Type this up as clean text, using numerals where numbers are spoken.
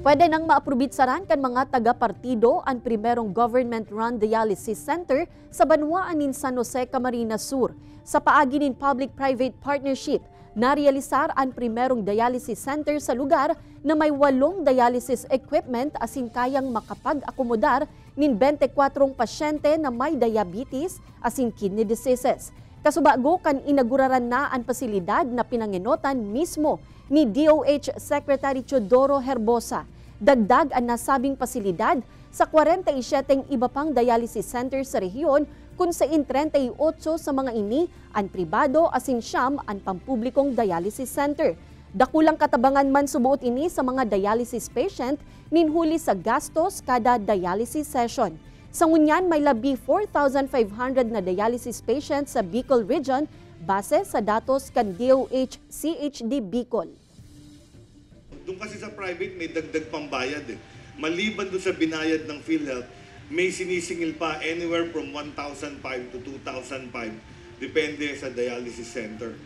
Pwede nang maaprobitsaran kan mga taga-partido ang primerong government-run dialysis center sa Banwaan nin San Jose, Camarines Sur. Sa paagi nin public-private partnership, narealisar ang primerong dialysis center sa lugar na may 8 dialysis equipment asin kayang makapag-akomodar nin 24 pasyente na may diabetes asin kidney diseases. Kasubago kan inaguraran na ang pasilidad na pinanginotan mismo ni DOH Secretary Teodoro Herbosa. Dagdag ang nasabing pasilidad sa 47 iba pang dialysis center sa rehiyon kung saan 38 sa mga ini ang pribado asin siyam ang pampublikong dialysis center. Dakulang katabangan man subuot ini sa mga dialysis patient ninhuli sa gastos kada dialysis session. Sa ngunyan may labi 4,500 na dialysis patients sa Bicol Region base sa datos kan DOH CHD Bicol. Doon kasi sa private may dagdag pambayad eh. Maliban doon sa binayad ng PhilHealth, may sinisingil pa anywhere from 1,500 to 2,500 depende sa dialysis center.